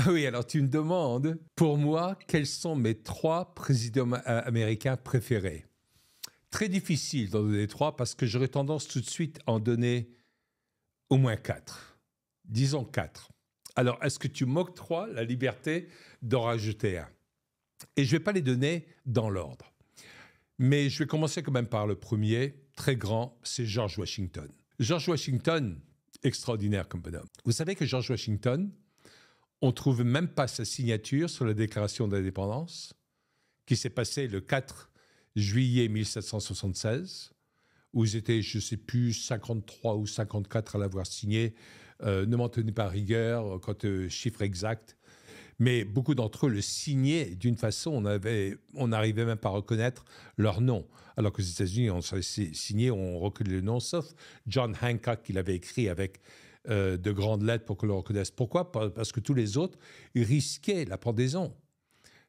Ah oui, alors tu me demandes, pour moi, quels sont mes 3 présidents américains préférés? Très difficile d'en donner 3 parce que j'aurais tendance tout de suite à en donner au moins 4. Disons 4. Alors, est-ce que tu m'octroies la liberté d'en rajouter un? Et je ne vais pas les donner dans l'ordre. Mais je vais commencer quand même par le premier, très grand, c'est George Washington. George Washington, extraordinaire comme bonhomme. Vous savez que George Washington, on ne trouve même pas sa signature sur la déclaration d'indépendance, qui s'est passée le 4 juillet 1776, où ils étaient, je ne sais plus, 53 ou 54 à l'avoir signé. Ne m'en tenez pas à rigueur quant au chiffre exact. Mais beaucoup d'entre eux le signaient d'une façon, on n'arrivait même pas à reconnaître leur nom. Alors qu'aux États-Unis, on signé, on reconnaît le nom, sauf John Hancock, qui l'avait écrit avec de grandes lettres pour que l'on reconnaisse. Pourquoi? Parce que tous les autres risquaient la pendaison.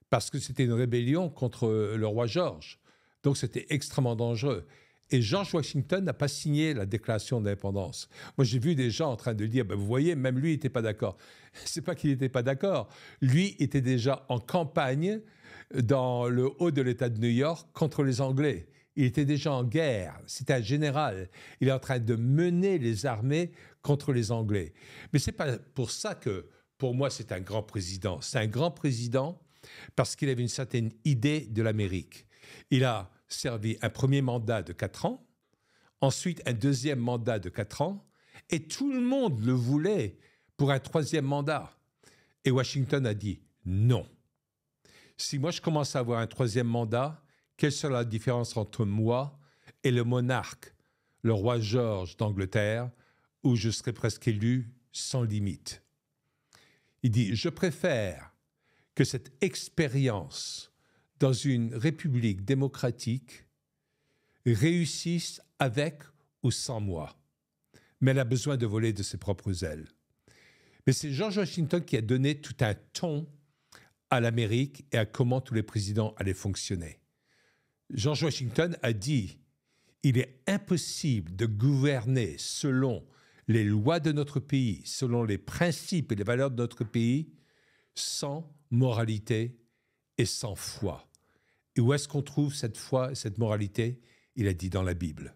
Parce que c'était une rébellion contre le roi George. Donc c'était extrêmement dangereux. Et George Washington n'a pas signé la déclaration d'indépendance. Moi, j'ai vu des gens en train de dire, vous voyez, même lui n'était pas d'accord. C'est pas qu'il n'était pas d'accord. Lui était déjà en campagne dans le haut de l'État de New York contre les Anglais. Il était déjà en guerre. C'était un général. Il est en train de mener les armées contre les Anglais. Mais c'est pas pour ça que, pour moi, c'est un grand président. C'est un grand président parce qu'il avait une certaine idée de l'Amérique. Il a servi un premier mandat de 4 ans, ensuite un deuxième mandat de 4 ans, et tout le monde le voulait pour un troisième mandat. Et Washington a dit non. Si moi je commence à avoir un troisième mandat, quelle sera la différence entre moi et le monarque, le roi George d'Angleterre, où je serai presque élu sans limite? Il dit, je préfère que cette expérience dans une république démocratique réussisse avec ou sans moi. Mais elle a besoin de voler de ses propres ailes. Mais c'est George Washington qui a donné tout un ton à l'Amérique et à comment tous les présidents allaient fonctionner. George Washington a dit « Il est impossible de gouverner selon les lois de notre pays, selon les principes et les valeurs de notre pays, sans moralité et sans foi. » Et où est-ce qu'on trouve cette foi et cette moralité? Il a dit dans la Bible.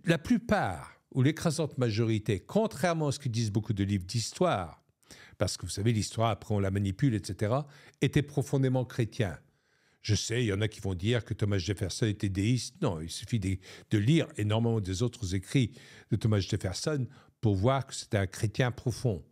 La plupart, ou l'écrasante majorité, contrairement à ce que disent beaucoup de livres d'histoire, parce que vous savez, l'histoire, après on la manipule, etc., étaient profondément chrétiens. Je sais, il y en a qui vont dire que Thomas Jefferson était déiste. Non, il suffit de lire énormément des autres écrits de Thomas Jefferson pour voir que c'était un chrétien profond.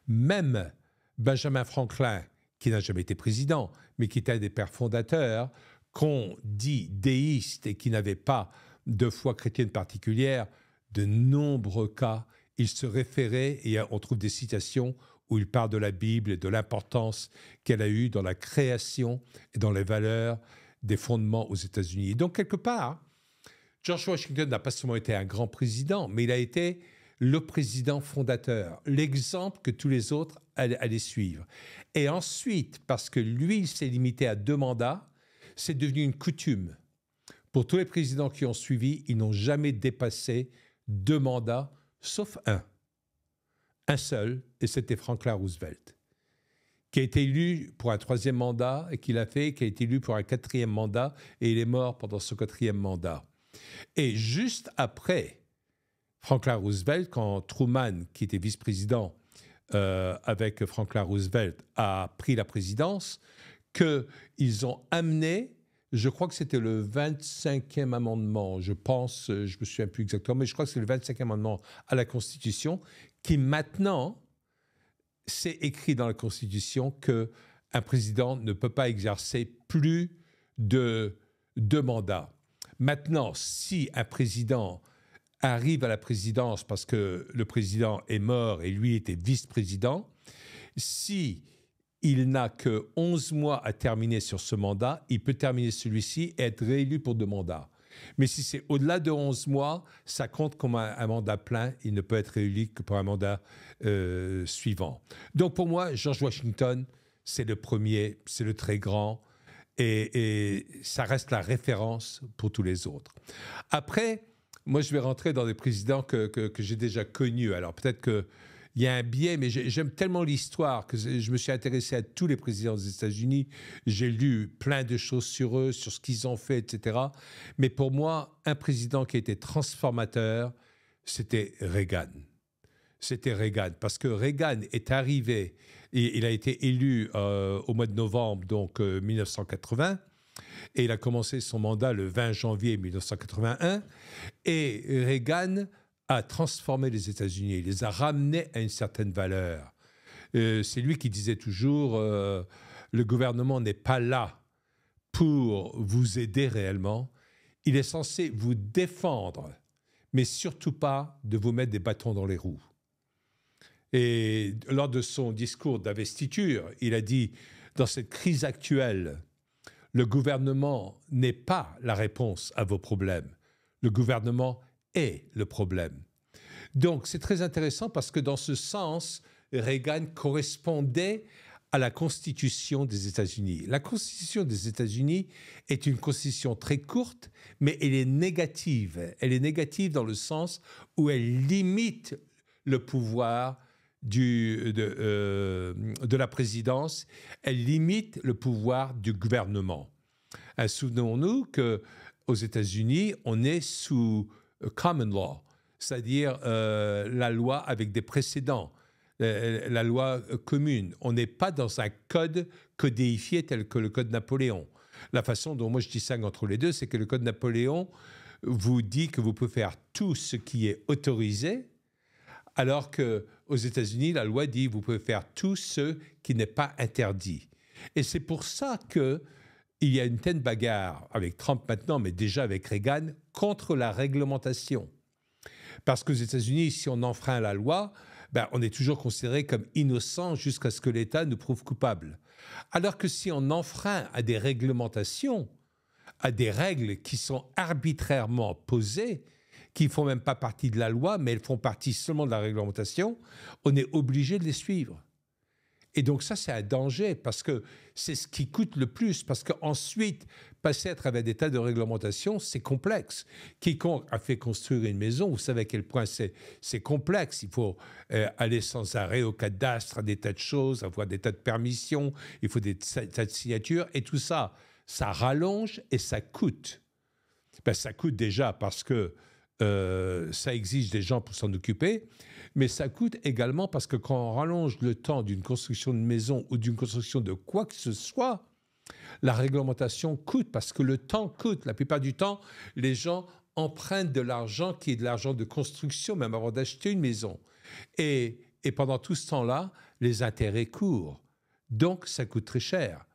Même Benjamin Franklin, qui n'a jamais été président, mais qui était un des pères fondateurs, qu'on dit déiste et qui n'avait pas de foi chrétienne particulière, de nombreux cas, il se référait, et on trouve des citations où il parle de la Bible et de l'importance qu'elle a eue dans la création et dans les valeurs des fondements aux États-Unis. Et donc, quelque part, George Washington n'a pas seulement été un grand président, mais il a été le président fondateur, l'exemple que tous les autres allaient suivre. Et ensuite, parce que lui, il s'est limité à 2 mandats, c'est devenu une coutume. Pour tous les présidents qui ont suivi, ils n'ont jamais dépassé 2 mandats, sauf un seul, et c'était Franklin Roosevelt, qui a été élu pour un 3e mandat, et qui l'a fait, qui a été élu pour un 4e mandat, et il est mort pendant ce 4e mandat. Et juste après Franklin Roosevelt, quand Truman, qui était vice-président avec Franklin Roosevelt, a pris la présidence, qu'ils ont amené, je crois que c'était le 25e amendement, je pense, je ne me souviens plus exactement, mais je crois que c'est le 25e amendement à la Constitution, qui maintenant, c'est écrit dans la Constitution qu'un président ne peut pas exercer plus de 2 mandats. Maintenant, si un président arrive à la présidence parce que le président est mort et lui était vice-président, si il n'a que 11 mois à terminer sur ce mandat, il peut terminer celui-ci et être réélu pour 2 mandats. Mais si c'est au-delà de 11 mois, ça compte comme un mandat plein. Il ne peut être réélu que pour un mandat suivant. Donc pour moi, George Washington, c'est le premier, c'est le très grand, et ça reste la référence pour tous les autres. Après, moi, je vais rentrer dans des présidents que j'ai déjà connus. Alors peut-être qu'il il y a un biais, mais j'aime tellement l'histoire que je me suis intéressé à tous les présidents des États-Unis. J'ai lu plein de choses sur eux, sur ce qu'ils ont fait, etc. Mais pour moi, un président qui a été transformateur, c'était Reagan. C'était Reagan, parce que Reagan est arrivé, et il a été élu au mois de novembre, donc 1980, et il a commencé son mandat le 20 janvier 1981, et Reagan a transformé les États-Unis, il les a ramenés à une certaine valeur. C'est lui qui disait toujours le gouvernement n'est pas là pour vous aider réellement, il est censé vous défendre, mais surtout pas de vous mettre des bâtons dans les roues. Et lors de son discours d'investiture, il a dit, dans cette crise actuelle, le gouvernement n'est pas la réponse à vos problèmes. Le gouvernement est le problème. Donc, c'est très intéressant parce que dans ce sens, Reagan correspondait à la Constitution des États-Unis. La Constitution des États-Unis est une constitution très courte, mais elle est négative. Elle est négative dans le sens où elle limite le pouvoir de la présidence, elle limite le pouvoir du gouvernement. Souvenons-nous qu'aux États-Unis, on est sous common law, c'est-à-dire la loi avec des précédents, la loi commune. On n'est pas dans un code codéifié tel que le code Napoléon. La façon dont moi je distingue entre les deux, c'est que le code Napoléon vous dit que vous pouvez faire tout ce qui est autorisé, alors qu'aux États-Unis, la loi dit que vous pouvez faire tout ce qui n'est pas interdit. Et c'est pour ça qu'il y a une telle bagarre avec Trump maintenant, mais déjà avec Reagan, contre la réglementation. Parce qu'aux États-Unis, si on enfreint la loi, on est toujours considéré comme innocent jusqu'à ce que l'État nous prouve coupable. Alors que si on enfreint à des réglementations, à des règles qui sont arbitrairement posées, qui ne font même pas partie de la loi, mais elles font partie seulement de la réglementation, on est obligé de les suivre. Et donc ça, c'est un danger, parce que c'est ce qui coûte le plus, parce qu'ensuite, passer à travers des tas de réglementations, c'est complexe. Quiconque a fait construire une maison, vous savez à quel point c'est complexe. Il faut aller sans arrêt au cadastre, à des tas de choses, avoir des tas de permissions, il faut des tas de signatures, et tout ça, ça rallonge et ça coûte. Ça coûte déjà parce que ça exige des gens pour s'en occuper, mais ça coûte également parce que quand on rallonge le temps d'une construction de maison ou d'une construction de quoi que ce soit, la réglementation coûte parce que le temps coûte. La plupart du temps, les gens empruntent de l'argent qui est de l'argent de construction, même avant d'acheter une maison. Et pendant tout ce temps-là, les intérêts courent. Donc, ça coûte très cher.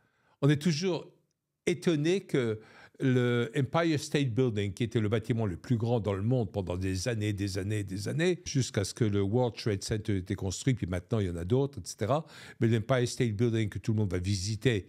On est toujours étonné que le Empire State Building, qui était le bâtiment le plus grand dans le monde pendant des années, jusqu'à ce que le World Trade Center ait été construit, puis maintenant il y en a d'autres, etc. Mais l'Empire State Building que tout le monde va visiter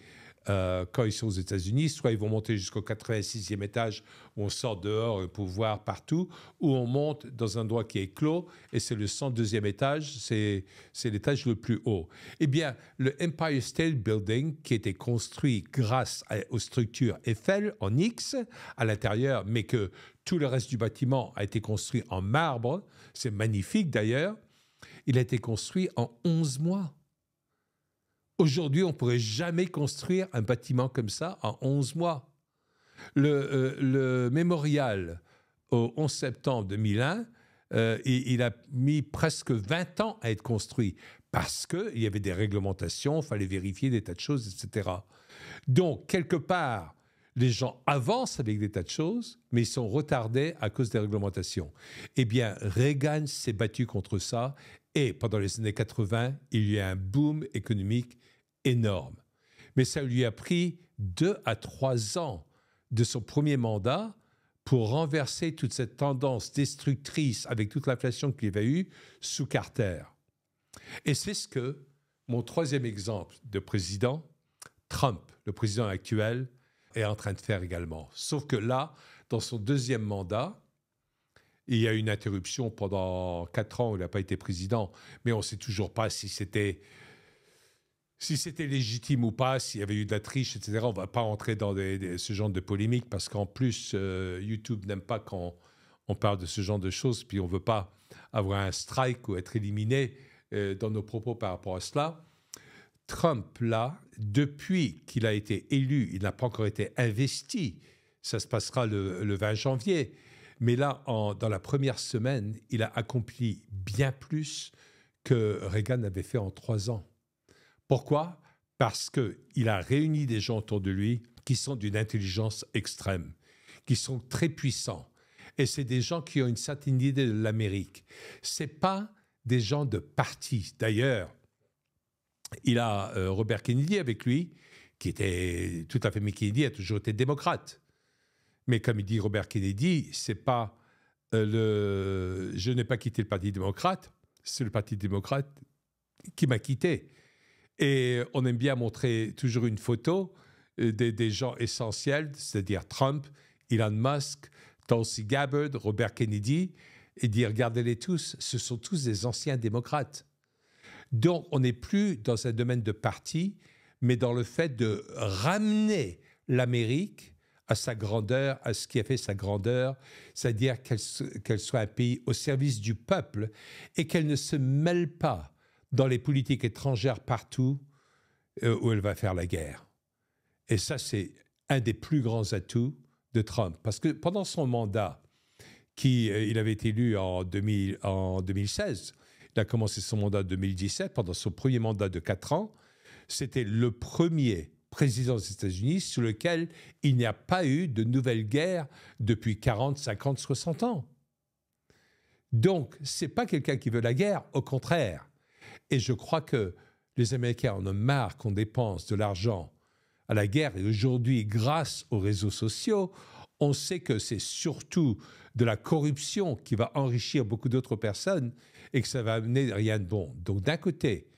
quand ils sont aux États-Unis, soit ils vont monter jusqu'au 86e étage où on sort dehors pour voir partout, ou on monte dans un endroit qui est clos et c'est le 102e étage, c'est l'étage le plus haut. Eh bien, le Empire State Building, qui a été construit grâce aux structures Eiffel en X à l'intérieur, mais que tout le reste du bâtiment a été construit en marbre, c'est magnifique d'ailleurs, il a été construit en 11 mois. Aujourd'hui, on ne pourrait jamais construire un bâtiment comme ça en 11 mois. Le mémorial au 11 septembre 2001, il a mis presque 20 ans à être construit parce qu'il y avait des réglementations, il fallait vérifier des tas de choses, etc. Donc, quelque part, les gens avancent avec des tas de choses, mais ils sont retardés à cause des réglementations. Eh bien, Reagan s'est battu contre ça et pendant les années 80, il y a eu un boom économique énorme. Mais ça lui a pris 2 à 3 ans de son premier mandat pour renverser toute cette tendance destructrice avec toute l'inflation qu'il y avait eu sous Carter. Et c'est ce que mon troisième exemple de président, Trump, le président actuel, est en train de faire également. Sauf que là, dans son deuxième mandat, il y a eu une interruption pendant 4 ans où il n'a pas été président, mais on ne sait toujours pas si c'était légitime ou pas, s'il y avait eu de la triche, etc. On ne va pas entrer dans ce genre de polémique parce qu'en plus, YouTube n'aime pas quand on parle de ce genre de choses, puis on ne veut pas avoir un strike ou être éliminé. dans nos propos par rapport à cela. Trump, là, depuis qu'il a été élu, il n'a pas encore été investi. Ça se passera le 20 janvier. Mais là, dans la première semaine, il a accompli bien plus que Reagan avait fait en 3 ans. Pourquoi ? Parce qu'il a réuni des gens autour de lui qui sont d'une intelligence extrême, qui sont très puissants. Et c'est des gens qui ont une certaine idée de l'Amérique. Ce n'est pas des gens de parti. D'ailleurs, il a Robert Kennedy avec lui, qui était tout à fait... Mais Kennedy a toujours été démocrate. Mais comme il dit Robert Kennedy, c'est pas je n'ai pas quitté le Parti démocrate, c'est le Parti démocrate qui m'a quitté. Et on aime bien montrer toujours une photo des gens essentiels, c'est-à-dire Trump, Elon Musk, Tulsi Gabbard, Robert Kennedy, et dire regardez-les tous, ce sont tous des anciens démocrates. Donc on n'est plus dans un domaine de parti, mais dans le fait de ramener l'Amérique à sa grandeur, à ce qui a fait sa grandeur, c'est-à-dire qu'elle soit un pays au service du peuple et qu'elle ne se mêle pas dans les politiques étrangères partout où elle va faire la guerre. Et ça, c'est un des plus grands atouts de Trump. Parce que pendant son mandat, il avait été élu en 2016, il a commencé son mandat en 2017, pendant son premier mandat de 4 ans, c'était le premier président des États-Unis sur lequel il n'y a pas eu de nouvelle guerre depuis 40, 50, 60 ans. Donc, ce n'est pas quelqu'un qui veut la guerre, au contraire. Et je crois que les Américains en ont marre qu'on dépense de l'argent à la guerre. Et aujourd'hui, grâce aux réseaux sociaux, on sait que c'est surtout de la corruption qui va enrichir beaucoup d'autres personnes et que ça va amener rien de bon. Donc, d'un côté,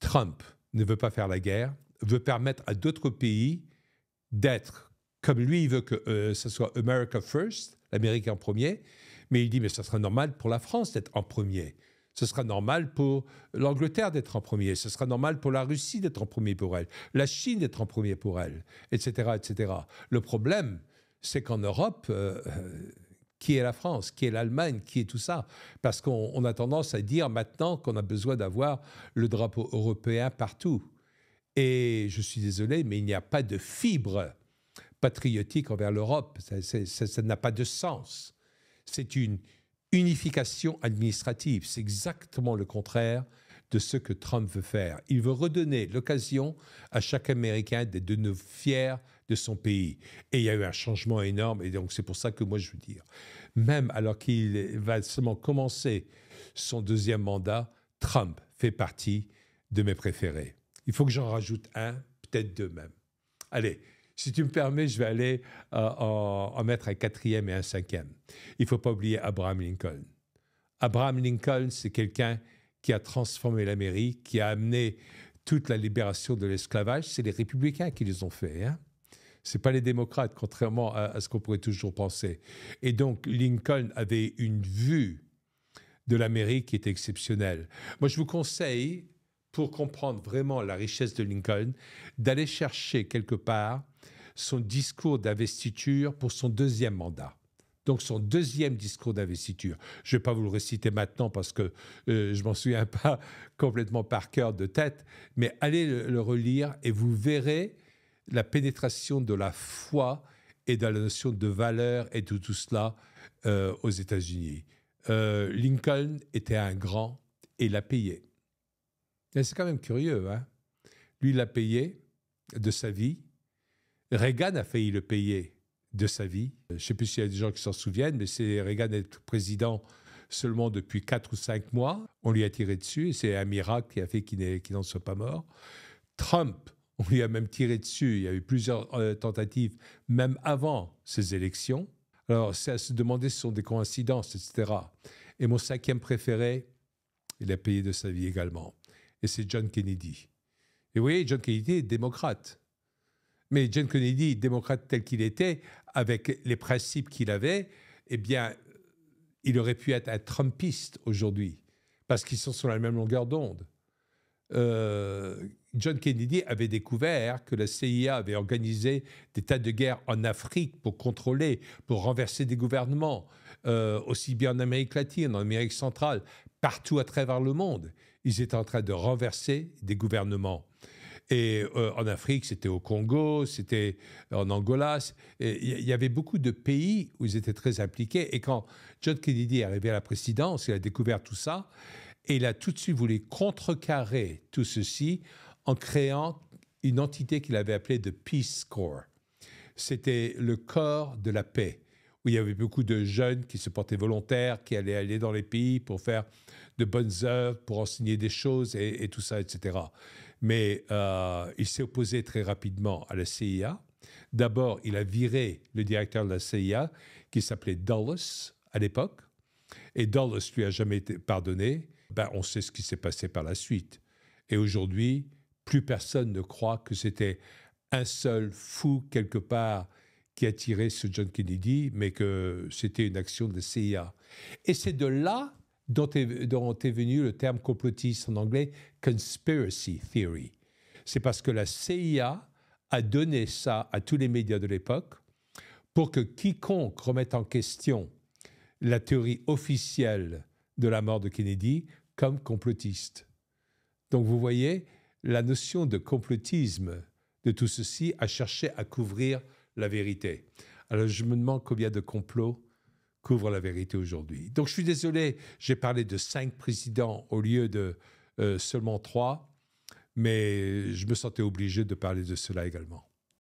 Trump ne veut pas faire la guerre, veut permettre à d'autres pays d'être, comme lui, il veut que ce soit America First, l'Amérique en premier, mais il dit, mais ça sera normal pour la France d'être en premier. Ce sera normal pour l'Angleterre d'être en premier. Ce sera normal pour la Russie d'être en premier pour elle. La Chine d'être en premier pour elle, etc., etc. Le problème, c'est qu'en Europe, qui est la France, qui est l'Allemagne, qui est tout ça? Parce qu'on a tendance à dire maintenant qu'on a besoin d'avoir le drapeau européen partout. Et je suis désolé, mais il n'y a pas de fibre patriotique envers l'Europe. Ça n'a pas de sens. C'est une unification administrative. C'est exactement le contraire de ce que Trump veut faire. Il veut redonner l'occasion à chaque Américain d'être de nouveau fier de son pays. Et il y a eu un changement énorme. Et donc, c'est pour ça que moi, je veux dire, même alors qu'il va seulement commencer son 2e mandat, Trump fait partie de mes préférés. Il faut que j'en rajoute un, peut-être 2 même. Allez, si tu me permets, je vais aller en mettre un 4e et un 5e. Il ne faut pas oublier Abraham Lincoln. Abraham Lincoln, c'est quelqu'un qui a transformé l'Amérique, qui a amené toute la libération de l'esclavage. C'est les républicains qui les ont fait, hein? Ce n'est pas les démocrates, contrairement à ce qu'on pourrait toujours penser. Et donc, Lincoln avait une vue de l'Amérique qui était exceptionnelle. Moi, je vous conseille, pour comprendre vraiment la richesse de Lincoln, d'aller chercher quelque part son discours d'investiture pour son 2e mandat. Donc, son 2e discours d'investiture. Je ne vais pas vous le réciter maintenant parce que je ne m'en souviens pas complètement par cœur de tête, mais allez le relire et vous verrez la pénétration de la foi et de la notion de valeur et de tout cela aux États-Unis. Lincoln était un grand et il a payé. Et c'est quand même curieux, hein? Lui, il a payé de sa vie. Reagan a failli le payer de sa vie. Je ne sais plus s'il y a des gens qui s'en souviennent, mais Reagan est président seulement depuis 4 ou 5 mois. On lui a tiré dessus et c'est un miracle qui a fait qu'il n'en soit pas mort. Trump, on lui a même tiré dessus. Il y a eu plusieurs tentatives, même avant ces élections. Alors, c'est à se demander si ce sont des coïncidences, etc. Et mon 5e préféré, il a payé de sa vie également. Et c'est John Kennedy. Et vous voyez, John Kennedy est démocrate. Mais John Kennedy, démocrate tel qu'il était, avec les principes qu'il avait, eh bien, il aurait pu être un Trumpiste aujourd'hui, parce qu'ils sont sur la même longueur d'onde. John Kennedy avait découvert que la CIA avait organisé des tas de guerres en Afrique pour contrôler, pour renverser des gouvernements, aussi bien en Amérique latine, en Amérique centrale, partout à travers le monde. Ils étaient en train de renverser des gouvernements. Et en Afrique, c'était au Congo, c'était en Angola. Il y avait beaucoup de pays où ils étaient très impliqués. Et quand John Kennedy est arrivé à la présidence, il a découvert tout ça. Et il a tout de suite voulu contrecarrer tout ceci en créant une entité qu'il avait appelée The Peace Corps. C'était le corps de la paix, où il y avait beaucoup de jeunes qui se portaient volontaires, qui allaient aller dans les pays pour faire de bonnes œuvres, pour enseigner des choses et tout ça, etc. Mais il s'est opposé très rapidement à la CIA. D'abord, il a viré le directeur de la CIA, qui s'appelait Dulles à l'époque. Et Dulles lui a jamais été pardonné. Ben, on sait ce qui s'est passé par la suite. Et aujourd'hui, plus personne ne croit que c'était un seul fou quelque part qui a tiré sur John Kennedy, mais que c'était une action de la CIA. Et c'est de là dont est venu le terme complotiste en anglais, conspiracy theory. C'est parce que la CIA a donné ça à tous les médias de l'époque pour que quiconque remette en question la théorie officielle de la mort de Kennedy comme complotiste. Donc vous voyez, la notion de complotisme de tout ceci a cherché à couvrir la vérité. Alors je me demande combien de complots couvrent la vérité aujourd'hui. Donc je suis désolé, j'ai parlé de 5 présidents au lieu de seulement 3, mais je me sentais obligé de parler de cela également.